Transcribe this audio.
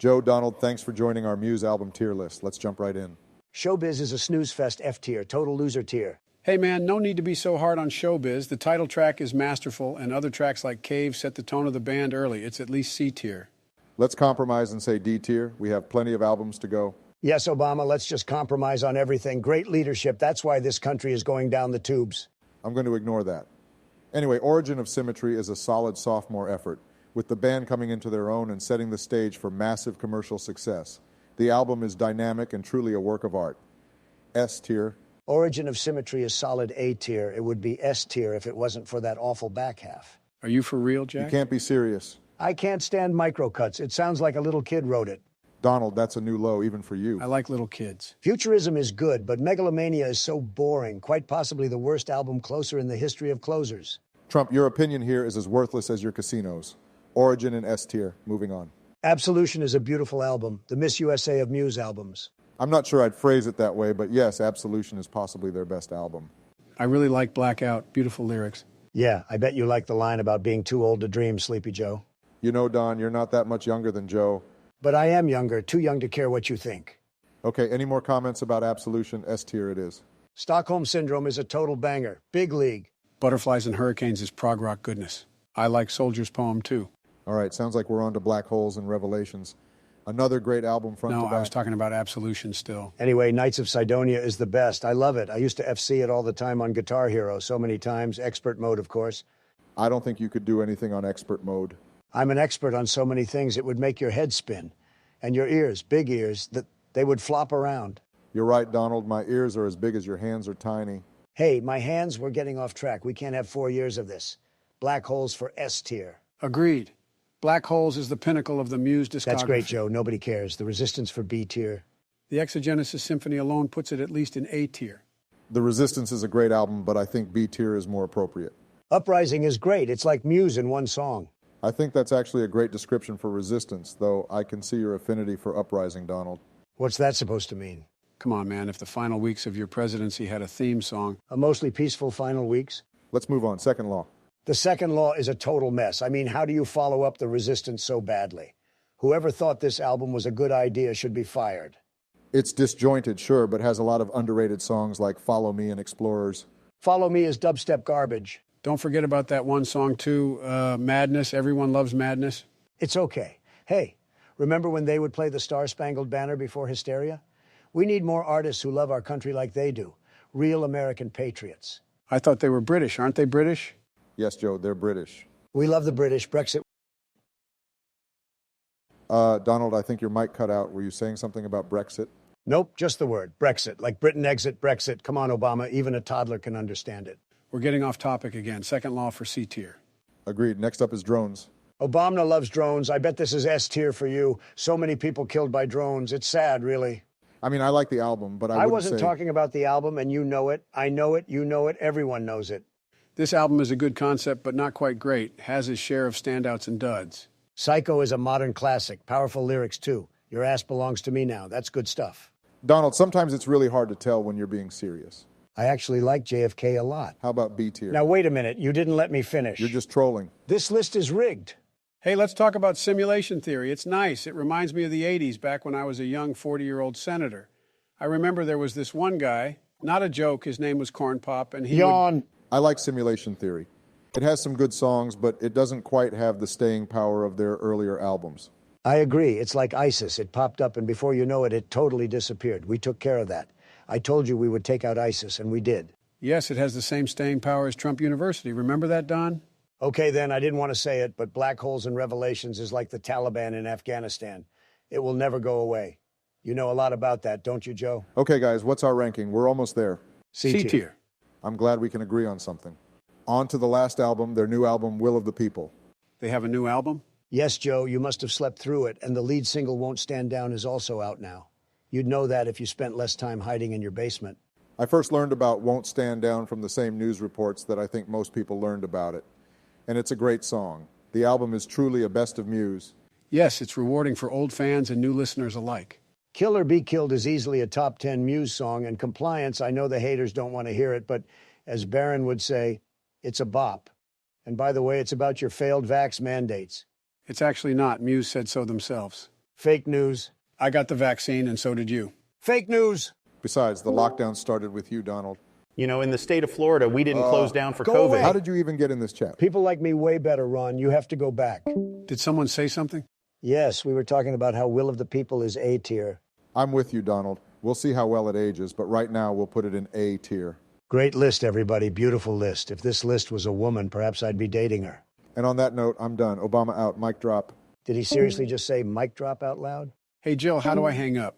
Joe, Donald, thanks for joining our Muse album tier list. Let's jump right in. Showbiz is a snooze fest F tier, total loser tier. Hey man, no need to be so hard on Showbiz. The title track is masterful, and other tracks like Cave set the tone of the band early. It's at least C tier. Let's compromise and say D tier. We have plenty of albums to go. Yes, Obama, let's just compromise on everything. Great leadership, that's why this country is going down the tubes. I'm going to ignore that. Anyway, Origin of Symmetry is a solid sophomore effort, with the band coming into their own and setting the stage for massive commercial success. The album is dynamic and truly a work of art. S tier. Origin of Symmetry is solid A tier. It would be S tier if it wasn't for that awful back half. Are you for real, Jack? You can't be serious. I can't stand microcuts. It sounds like a little kid wrote it. Donald, that's a new low, even for you. I like little kids. Futurism is good, but Megalomania is so boring, quite possibly the worst album closer in the history of closers. Trump, your opinion here is as worthless as your casinos. Origin in S tier. Moving on. Absolution is a beautiful album, the Miss USA of Muse albums. I'm not sure I'd phrase it that way, but yes, Absolution is possibly their best album. I really like Blackout. Beautiful lyrics. Yeah, I bet you like the line about being too old to dream, Sleepy Joe. You know, Don, you're not that much younger than Joe. But I am younger, too young to care what you think. Okay, any more comments about Absolution? S tier it is. Stockholm Syndrome is a total banger. Big league. Butterflies and Hurricanes is prog rock goodness. I like Soldier's Poem, too. All right, sounds like we're on to Black Holes and Revelations. Another great album front to back. No, I was talking about Absolution still. Anyway, Knights of Sidonia is the best. I love it. I used to FC it all the time on Guitar Hero, so many times. Expert mode, of course. I don't think you could do anything on expert mode. I'm an expert on so many things it would make your head spin. And your ears, big ears, that they would flop around. You're right, Donald. My ears are as big as your hands are tiny. Hey, my hands, we're getting off track. We can't have 4 years of this. Black Holes for S tier. Agreed. Black Holes is the pinnacle of the Muse discography. That's great, Joe. Nobody cares. The Resistance for B tier. The Exogenesis Symphony alone puts it at least in A tier. The Resistance is a great album, but I think B tier is more appropriate. Uprising is great. It's like Muse in one song. I think that's actually a great description for Resistance, though I can see your affinity for Uprising, Donald. What's that supposed to mean? Come on, man. If the final weeks of your presidency had a theme song. A mostly peaceful final weeks? Let's move on. Second law. The second law is a total mess. I mean, how do you follow up the Resistance so badly? Whoever thought this album was a good idea should be fired. It's disjointed, sure, but has a lot of underrated songs like Follow Me and Explorers. Follow Me is dubstep garbage. Don't forget about that one song, too, Madness. Everyone loves Madness. It's okay. Hey, remember when they would play the Star-Spangled Banner before Hysteria? We need more artists who love our country like they do. Real American patriots. I thought they were British. Aren't they British? Yes, Joe, they're British. We love the British. Brexit. Donald, I think your mic cut out. Were you saying something about Brexit? Nope, just the word. Brexit. Like Britain exit Brexit. Come on, Obama. Even a toddler can understand it. We're getting off topic again. Second law for C tier. Agreed. Next up is drones. Obama loves drones. I bet this is S tier for you. So many people killed by drones. It's sad, really. I mean, I like the album, but I wasn't talking about the album, and you know it. I know it. You know it. Everyone knows it. This album is a good concept, but not quite great. Has its share of standouts and duds. Psycho is a modern classic. Powerful lyrics, too. Your ass belongs to me now. That's good stuff. Donald, sometimes it's really hard to tell when you're being serious. I actually like JFK a lot. How about B tier? Now, wait a minute. You didn't let me finish. You're just trolling. This list is rigged. Hey, let's talk about simulation theory. It's nice. It reminds me of the 80s, back when I was a young 40-year-old senator. I remember there was this one guy, not a joke, his name was Corn Pop, and he Yawn. I like simulation theory. It has some good songs, but it doesn't quite have the staying power of their earlier albums. I agree. It's like ISIS. It popped up, and before you know it, it totally disappeared. We took care of that. I told you we would take out ISIS, and we did. Yes, it has the same staying power as Trump University. Remember that, Don? Okay, then, I didn't want to say it, but Black Holes and Revelations is like the Taliban in Afghanistan. It will never go away. You know a lot about that, don't you, Joe? Okay, guys, what's our ranking? We're almost there. C tier. I'm glad we can agree on something. On to the last album, their new album, Will of the People. They have a new album? Yes, Joe, you must have slept through it, and the lead single, Won't Stand Down, is also out now. You'd know that if you spent less time hiding in your basement. I first learned about Won't Stand Down from the same news reports that I think most people learned about it. And it's a great song. The album is truly a best of Muse. Yes, it's rewarding for old fans and new listeners alike. Kill or Be Killed is easily a top 10 Muse song, and Compliance, I know the haters don't want to hear it, but as Barron would say, it's a bop. And by the way, it's about your failed vax mandates. It's actually not. Muse said so themselves. Fake news. I got the vaccine, and so did you. Fake news. Besides, the lockdown started with you, Donald. You know, in the state of Florida, we didn't close down for go COVID. away. How did you even get in this chat? People like me way better, Ron. You have to go back. Did someone say something? Yes, we were talking about how Will of the People is A tier. I'm with you, Donald. We'll see how well it ages, but right now we'll put it in A tier. Great list, everybody. Beautiful list. If this list was a woman, perhaps I'd be dating her. And on that note, I'm done. Obama out. Mic drop. Did he seriously just say mic drop out loud? Hey, Jill, how do I hang up?